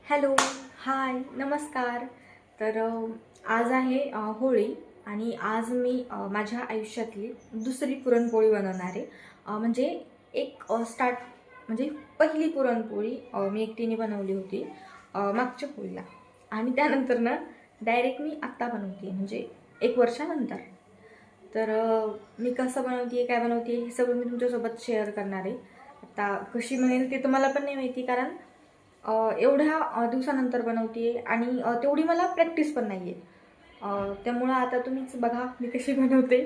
Hello, हाय, नमस्कार. तर आज आहे होळी आणि आज मी माझ्या आयुष्यातली दुसरी पुरणपोळी बनवणार आहे. म्हणजे स्टार्ट म्हणजे पहिली पुरणपोळी मी एकटीने बनवली होती मागच्या होळीला आणि त्यानंतर ना डायरेक्ट मी आत्ता बनवते म्हणजे 1 वर्षानंतर. तर मी कसं बनवते काय बनवते हे सगळं मी तुमच्यासोबत शेअर करणार आहे. आता कशी बनेल ते तुम्हाला पण नाही माहिती, कारण एवढ्या दिवसानंतर बनवते आणि तेवढी मला प्रॅक्टिस पण नाही आहे. त्यामुळं आता तुम्हीच बघा मी कशी बनवते.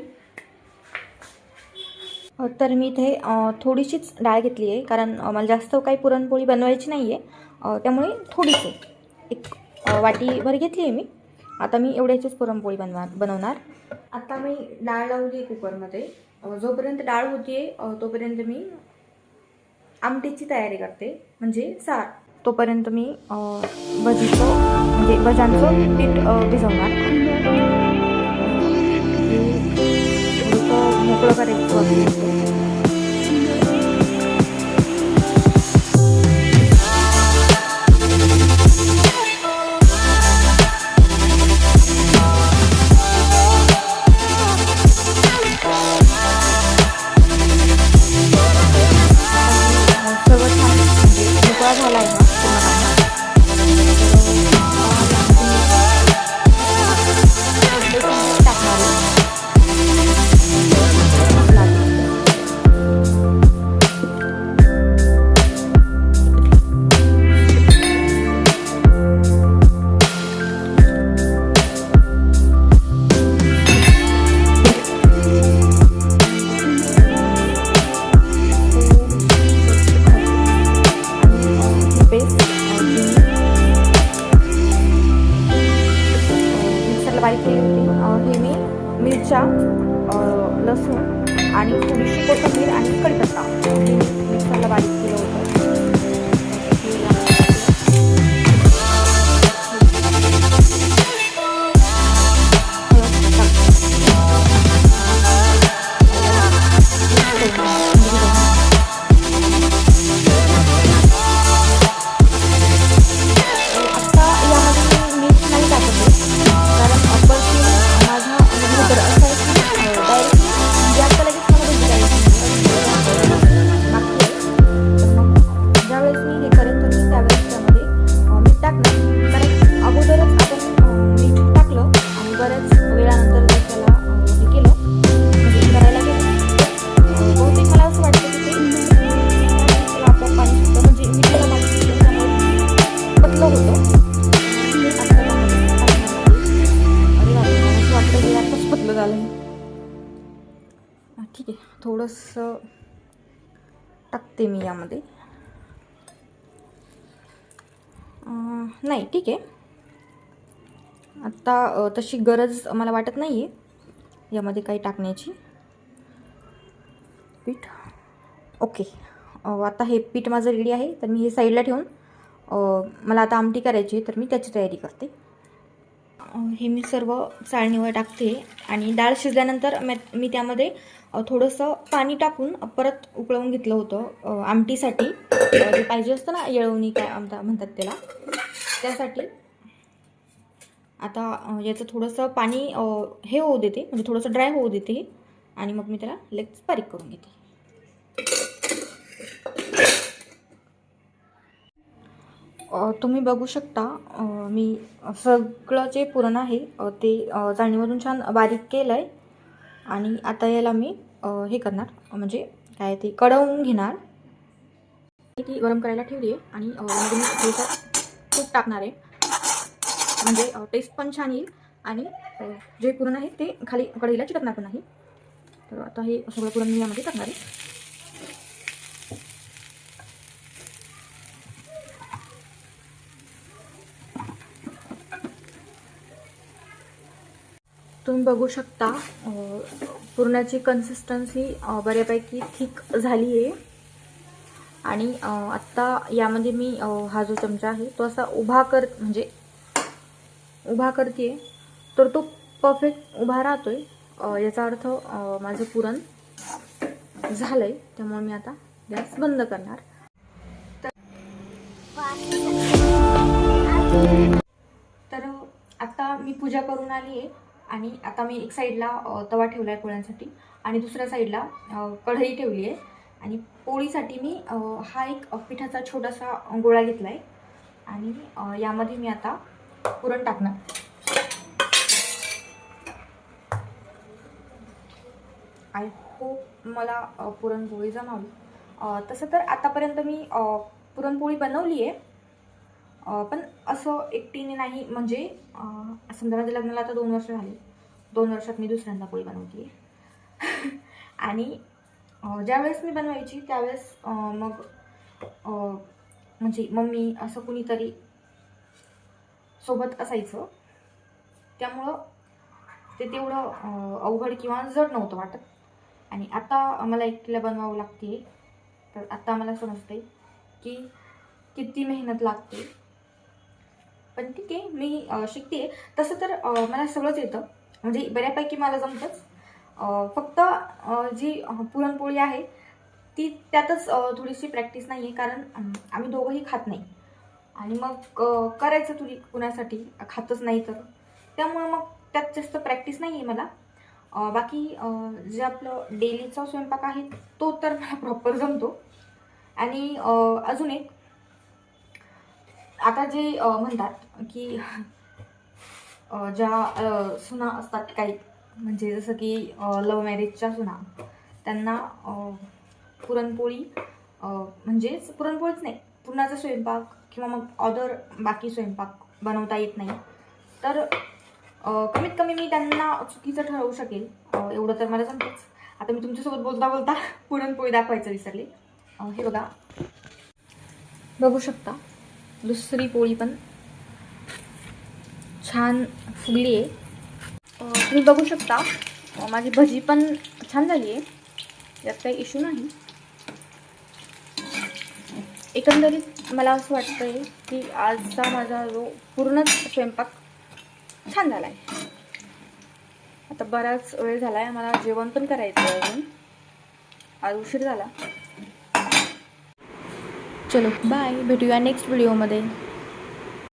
तर मी इथे थोडीशीच डाळ घेतली आहे, कारण मला जास्त काही पुरणपोळी बनवायची नाही आहे. त्यामुळे थोडीच एक वाटीभर घेतली आहे मी. आता मी एवढ्याचीच पुरणपोळी बनवणार. आता मी डाळ लावली आहे कुकरमध्ये. जोपर्यंत डाळ होती आहे तोपर्यंत मी आमटीची तयारी करते, म्हणजे सार. तोपर्यंत मी भजीचं म्हणजे भज्यांचं पीठ भिजवणार. थोडंसं मोकळं करायचं. सगळं छान म्हणजे मोकळा झाला आहे ना बारीक केली होती. हे मी मिरच्या, लसूण आणि थोडीशी कोथिंबीर आणि कढीपत्ता मिक्सरला बारीक केलं होतं. ठीक आहे, थोडंसं टाकते मी यामध्ये. नाही, ठीक आहे. आत्ता तशी गरज मला वाटत नाही आहे यामध्ये काही टाकण्याची. पीठ ओके. आता हे पीठ माझं रेडी आहे, तर मी हे साईडला ठेवून मला आता आमटी करायची आहे, तर मी त्याची तयारी करते. हे मी सर्व चाळणीवर टाकते आणि डाळ शिजल्यानंतर मी त्यामध्ये थोडंसं पाणी टाकून परत उकळवून घेतलं होतं आमटीसाठी. जे पाहिजे असतं ना, येळवणी काय म्हणतात त्याला, त्यासाठी. आता याचं थोडंसं पाणी हे होऊ देते, म्हणजे थोडंसं ड्राय होऊ देते आणि मग मी त्याला लगेच बारीक करून घेते. तुम्ही बघू शकता मी सगळं जे पुरण आहे ते चाळणीमधून छान बारीक केलं आहे आणि आता याला मी हे करणार, म्हणजे काय ते कढवून घेणार. ती गरम करायला ठेवली आहे आणि मध्ये मी थोडंसं तूप टाकणार आहे, म्हणजे टेस्ट पण छान येईल आणि जे पुरण आहे ते खाली कढईला चिटकणार पण नाही. तर आता हे सगळं पुरण मी यामध्ये टाकणार आहे. तुम्ही बघू शकता पुरणाची कन्सिस्टन्सी बऱ्यापैकी थिक झाली आहे आणि आत्ता यामध्ये मी हा जो चमचा आहे तो असा उभा करते, तर तो परफेक्ट उभा राहतोय. याचा अर्थ माझं पुरण झालंय. त्यामुळे मी आता गॅस बंद करणार. तर आता मी पूजा करून आली आहे आणि आता मी एक साईडला तवा ठेवला आहे पोळ्यांसाठी आणि दुसऱ्या साईडला कढई ठेवली आहे. आणि पोळीसाठी मी हा एक पिठाचा छोटासा गोळा घेतला आहे आणि यामध्ये मी आता पुरण टाकणार. आय होप मला पुरणपोळी जमावी. तसं तर आतापर्यंत मी पुरणपोळी बनवली आहे, पण असं एकटीने नाही. म्हणजे समजा माझ्या लग्नाला आता 2 वर्ष झाली. 2 वर्षात मी दुसऱ्यांदा पोळी बनवते आहे. आणि ज्यावेळेस मी बनवायची त्यावेळेस मग म्हणजे मम्मी असं कुणीतरी सोबत असायचं, त्यामुळं ते तेवढं अवघड किंवा जड नव्हतं वाटत. आणि आता मला एकटीला बनवावं लागते, तर आता मला समजते की किती मेहनत लागते. पण ठीक आहे, मी शिकते. तसं तर मला सगळंच येतं, म्हणजे बऱ्यापैकी मला जमतंच. फक्त जी पुरणपोळी आहे ती त्यातच थोडीशी प्रॅक्टिस नाही आहे, कारण आम्ही दोघंही खात नाही. आणि मग करायचं तुरी कुणासाठी खातच नाही, तर त्यामुळं मग त्यात जास्त प्रॅक्टिस नाही आहे मला. बाकी जे आपलं डेलीचा स्वयंपाक आहे तो तर मला प्रॉपर जमतो. आणि अजून एक, आता जे म्हणतात की ज्या सुना असतात काही, म्हणजे जसं की लव्ह मॅरेजच्या सुना, त्यांना पुरणपोळी म्हणजेच पुरणपोळीच नाही, पुरणाचा स्वयंपाक किंवा मग अदर बाकी स्वयंपाक बनवता येत नाही. तर कमीत कमी मी त्यांना चुकीचं ठरवू शकेल एवढं तर मला जमतंच. आता मी तुमच्यासोबत बोलता बोलता पुरणपोळी दाखवायचं विसरले. हे बघा, बघू शकता दुसरी पोळी पण छान फुगली आहे. तुम्ही बघू शकता माझी भजी पण छान झाली आहे, यात काही इश्यू नाही. एकंदरीत मला असं वाटतं आहे की आजचा माझा जो पूर्णच स्वयंपाक छान झाला आहे. आता बराच वेळ झाला आहे, मला जेवण पण करायचं आहे अजून, आज उशीर झाला. चलो बाय, भेटूया नेक्स्ट व्हिडिओमध्ये.